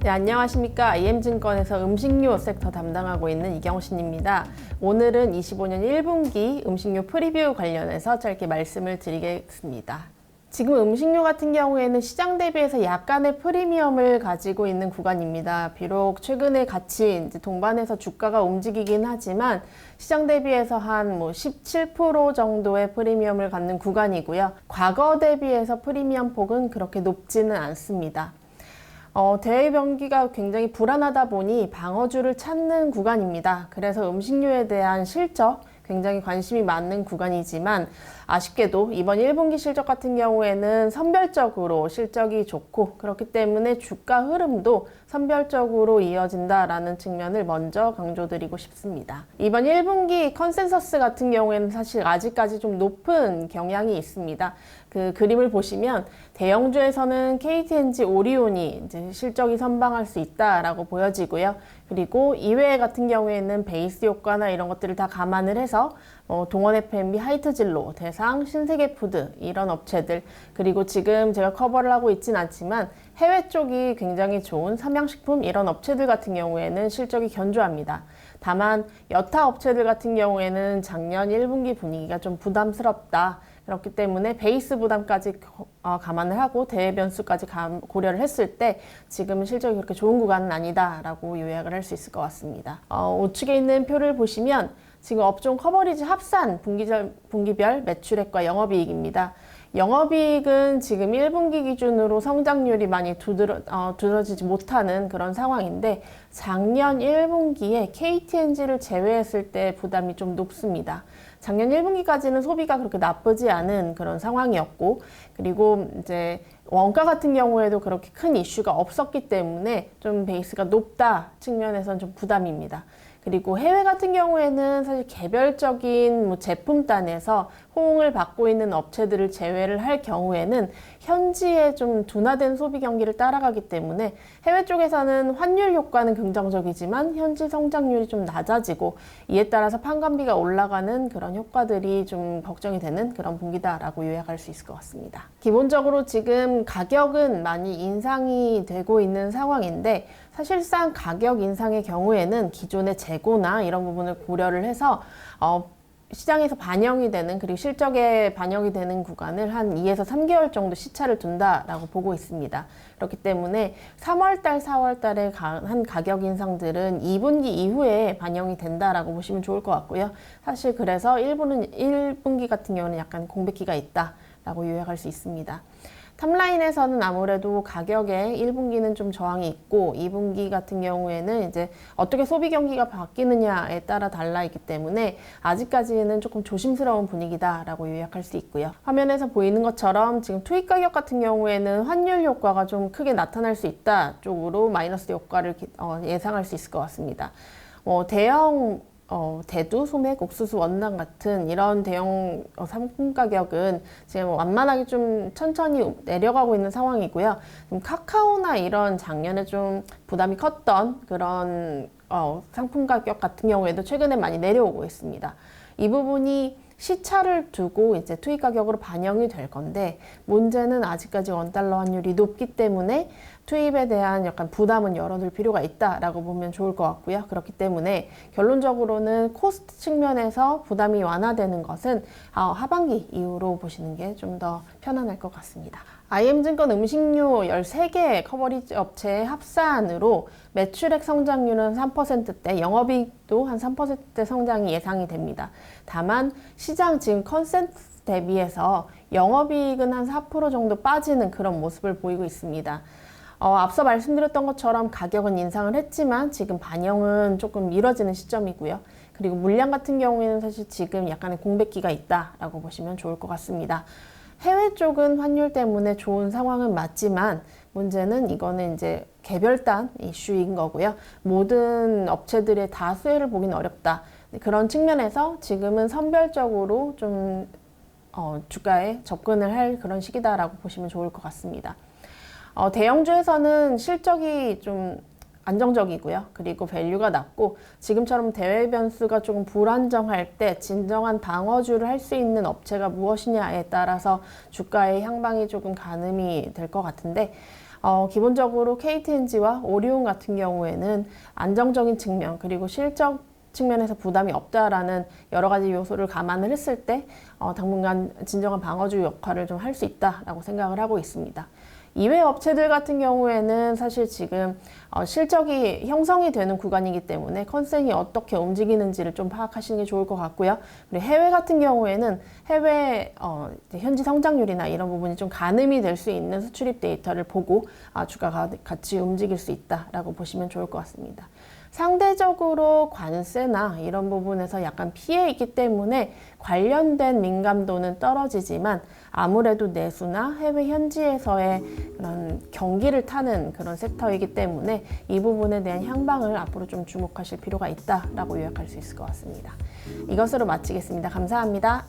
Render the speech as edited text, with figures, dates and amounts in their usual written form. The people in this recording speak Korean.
네, 안녕하십니까. IM증권에서 음식료 섹터 담당하고 있는 이경신입니다. 오늘은 25년 1분기 음식료 프리뷰 관련해서 짧게 말씀을 드리겠습니다. 지금 음식료 같은 경우에는 시장 대비해서 약간의 프리미엄을 가지고 있는 구간입니다. 비록 최근에 같이 이제 동반해서 주가가 움직이긴 하지만 시장 대비해서 한 17% 정도의 프리미엄을 갖는 구간이고요. 과거 대비해서 프리미엄 폭은 그렇게 높지는 않습니다. 대외경기가 굉장히 불안하다 보니 방어주를 찾는 구간입니다. 그래서 음식료에 대한 실적, 굉장히 관심이 많은 구간이지만 아쉽게도 이번 1분기 실적 같은 경우에는 선별적으로 실적이 좋고 그렇기 때문에 주가 흐름도 선별적으로 이어진다라는 측면을 먼저 강조드리고 싶습니다. 이번 1분기 컨센서스 같은 경우에는 사실 아직까지 좀 높은 경향이 있습니다. 그 그림을 보시면 대형주에서는 KTNG, 오리온이 이제 실적이 선방할 수 있다라고 보여지고요. 그리고 이외 같은 경우에는 베이스 효과나 이런 것들을 다 감안을 해서 동원 F&B, 하이트진로, 대상, 신세계푸드 이런 업체들, 그리고 지금 제가 커버를 하고 있진 않지만 해외 쪽이 굉장히 좋은 삼양식품 이런 업체들 같은 경우에는 실적이 견조합니다. 다만 여타 업체들 같은 경우에는 작년 1분기 분위기가 좀 부담스럽다. 그렇기 때문에 베이스 부담까지 감안을 하고 대외 변수까지 고려를 했을 때 지금은 실적이 그렇게 좋은 구간은 아니다라고 요약을 할 수 있을 것 같습니다. 우측에 있는 표를 보시면 지금 업종 커버리지 합산 분기별 매출액과 영업이익입니다. 영업이익은 지금 1분기 기준으로 성장률이 많이 두드러지지 못하는 그런 상황인데 작년 1분기에 KTNG를 제외했을 때 부담이 좀 높습니다. 작년 1분기까지는 소비가 그렇게 나쁘지 않은 그런 상황이었고, 그리고 이제 원가 같은 경우에도 그렇게 큰 이슈가 없었기 때문에 좀 베이스가 높다 측면에서는 좀 부담입니다. 그리고 해외 같은 경우에는 사실 개별적인 제품단에서 호응을 받고 있는 업체들을 제외를 할 경우에는 현지에 좀 둔화된 소비 경기를 따라가기 때문에 해외 쪽에서는 환율 효과는 긍정적이지만 현지 성장률이 좀 낮아지고 이에 따라서 판관비가 올라가는 그런 효과들이 좀 걱정이 되는 그런 분기다라고 요약할 수 있을 것 같습니다. 기본적으로 지금 가격은 많이 인상이 되고 있는 상황인데 사실상 가격 인상의 경우에는 기존의 재고나 이런 부분을 고려를 해서 시장에서 반영이 되는, 그리고 실적에 반영이 되는 구간을 한 2에서 3개월 정도 시차를 둔다라고 보고 있습니다. 그렇기 때문에 3월달, 4월달에 한 가격 인상들은 2분기 이후에 반영이 된다라고 보시면 좋을 것 같고요. 사실 그래서 1분기 같은 경우는 약간 공백기가 있다라고 요약할 수 있습니다. 탑라인에서는 아무래도 가격에 1분기는 좀 저항이 있고 2분기 같은 경우에는 이제 어떻게 소비 경기가 바뀌느냐에 따라 달라 있기 때문에 아직까지는 조금 조심스러운 분위기다라고 요약할 수 있고요. 화면에서 보이는 것처럼 지금 투입 가격 같은 경우에는 환율 효과가 좀 크게 나타날 수 있다 쪽으로 마이너스 효과를 예상할 수 있을 것 같습니다. 대형 대두, 소맥, 옥수수, 원당 같은 이런 대형 상품 가격은 지금 완만하게 좀 천천히 내려가고 있는 상황이고요. 카카오나 이런 작년에 좀 부담이 컸던 그런 상품 가격 같은 경우에도 최근에 많이 내려오고 있습니다. 이 부분이 시차를 두고 이제 투입 가격으로 반영이 될 건데 문제는 아직까지 원달러 환율이 높기 때문에 투입에 대한 약간 부담은 열어둘 필요가 있다라고 보면 좋을 것 같고요. 그렇기 때문에 결론적으로는 코스트 측면에서 부담이 완화되는 것은 하반기 이후로 보시는 게 좀 더 편안할 것 같습니다. IM증권 음식료 13개 커버리지 업체의 합산으로 매출액 성장률은 3%대, 영업이익도 한 3%대 성장이 예상이 됩니다. 다만 시장 지금 컨센서스 대비해서 영업이익은 한 4% 정도 빠지는 그런 모습을 보이고 있습니다. 앞서 말씀드렸던 것처럼 가격은 인상을 했지만 지금 반영은 조금 미뤄지는 시점이고요. 그리고 물량 같은 경우에는 사실 지금 약간의 공백기가 있다라고 보시면 좋을 것 같습니다. 해외 쪽은 환율 때문에 좋은 상황은 맞지만 문제는 이거는 이제 개별단 이슈인 거고요. 모든 업체들의 다 수혜를 보기는 어렵다. 그런 측면에서 지금은 선별적으로 좀 주가에 접근을 할 그런 시기다라고 보시면 좋을 것 같습니다. 대형주에서는 실적이 좀 안정적이고요. 그리고 밸류가 낮고 지금처럼 대외 변수가 조금 불안정할 때 진정한 방어주를 할 수 있는 업체가 무엇이냐에 따라서 주가의 향방이 조금 가늠이 될 것 같은데 기본적으로 KTNG와 오리온 같은 경우에는 안정적인 측면 그리고 실적 측면에서 부담이 없다라는 여러 가지 요소를 감안을 했을 때 당분간 진정한 방어주 역할을 좀 할 수 있다라고 생각을 하고 있습니다. 이외 업체들 같은 경우에는 사실 지금 실적이 형성이 되는 구간이기 때문에 컨센이 어떻게 움직이는지를 좀 파악하시는 게 좋을 것 같고요. 그리고 해외 같은 경우에는 해외 현지 성장률이나 이런 부분이 좀 가늠이 될 수 있는 수출입 데이터를 보고 주가가 같이 움직일 수 있다라고 보시면 좋을 것 같습니다. 상대적으로 관세나 이런 부분에서 약간 피해 있기 때문에 관련된 민감도는 떨어지지만 아무래도 내수나 해외 현지에서의 그런 경기를 타는 그런 섹터이기 때문에 이 부분에 대한 향방을 앞으로 좀 주목하실 필요가 있다라고 요약할 수 있을 것 같습니다. 이것으로 마치겠습니다. 감사합니다.